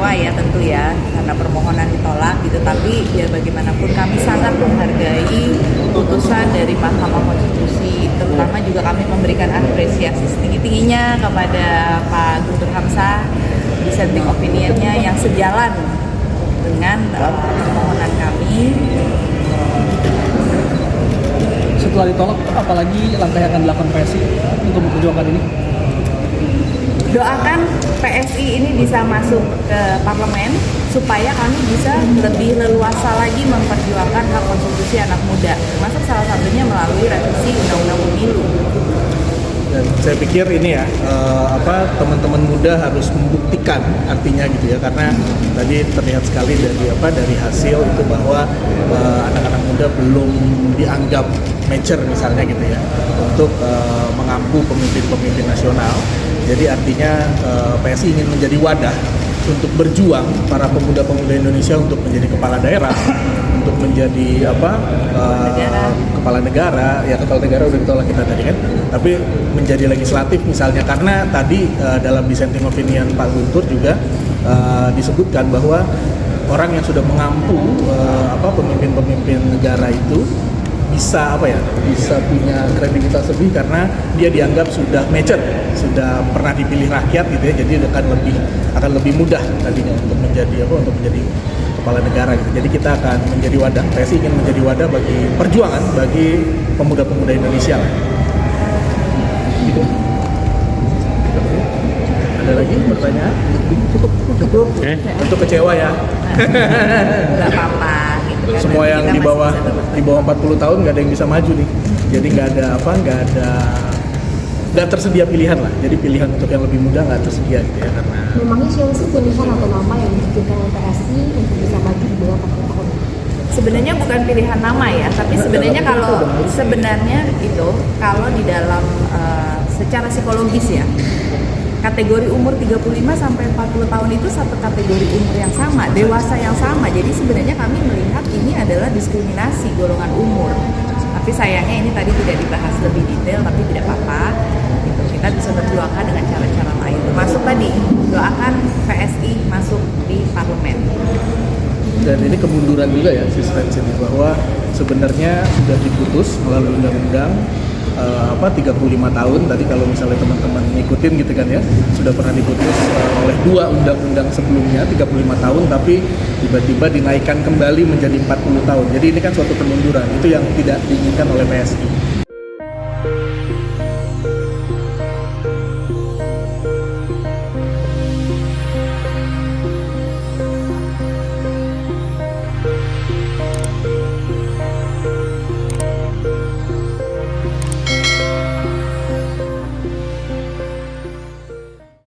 kecewa ya tentu ya karena permohonan ditolak gitu, tapi ya bagaimanapun kami sangat menghargai putusan dari Mahkamah Konstitusi, terutama juga kami memberikan apresiasi setinggi-tingginya kepada Pak Guntur Hamzah dissenting opinion-nya yang sejalan dengan permohonan kami. Setelah ditolak, apalagi langkah yang akan dilakukan PSI untuk memperjuangkan ini? Doakan PSI ini bisa masuk ke parlemen supaya kami bisa lebih leluasa lagi memperjuangkan hak konstitusi anak muda, termasuk salah satunya melalui revisi Undang-Undang Pemilu. Dan saya pikir ini ya teman-teman muda harus membuktikan artinya gitu ya, karena tadi terlihat sekali dari hasil itu bahwa anak-anak muda belum dianggap mature misalnya gitu ya untuk mengampu pemimpin-pemimpin nasional. Jadi artinya PSI ingin menjadi wadah untuk berjuang para pemuda-pemuda Indonesia untuk menjadi kepala daerah, untuk menjadi kepala negara. Ya, kepala negara udah ditolak kita tadi kan, tapi menjadi legislatif misalnya, karena tadi dalam dissenting opinion Pak Guntur juga disebutkan bahwa orang yang sudah mengampu pemimpin-pemimpin negara itu bisa punya kredibilitas lebih karena dia dianggap sudah mature, sudah pernah dipilih rakyat gitu ya, jadi akan lebih mudah tadinya untuk menjadi kepala negara gitu. Jadi kita akan menjadi wadah, PSI ingin menjadi wadah bagi perjuangan bagi pemuda-pemuda Indonesia lah. Gitu. Ada lagi pertanyaan? Cukup. Untuk kecewa ya. Nggak apa-apa gitu kan. Semua yang di bawah 40 tahun nggak ada yang bisa maju nih. Jadi nggak tersedia pilihan lah. Jadi pilihan untuk yang lebih muda nggak tersedia gitu ya, karena memangnya siapa sih pilihan atau nama yang dipikirkan oleh PSI untuk bisa maju di bawah 40 tahun? Sebenarnya bukan pilihan nama ya, tapi sebenarnya kalau di dalam secara psikologis ya, kategori umur 35 sampai 40 tahun itu satu kategori umur yang sama, dewasa yang sama. Jadi sebenarnya kami melihat ini adalah diskriminasi golongan umur. Tapi sayangnya ini tadi tidak dibahas lebih detail, tapi tidak apa-apa. Gitu. Kita bisa berjuangkan dengan cara-cara lain. Termasuk tadi, doakan PSI masuk di parlemen. Dan ini kemunduran juga ya sistem ini, bahwa sebenarnya sudah diputus melalui undang-undang 35 tahun tadi, kalau misalnya teman-teman ngikutin gitu kan ya, sudah pernah diputus oleh dua undang-undang sebelumnya 35 tahun, tapi tiba-tiba dinaikkan kembali menjadi 40 tahun. Jadi ini kan suatu kemunduran, itu yang tidak diinginkan oleh PSI.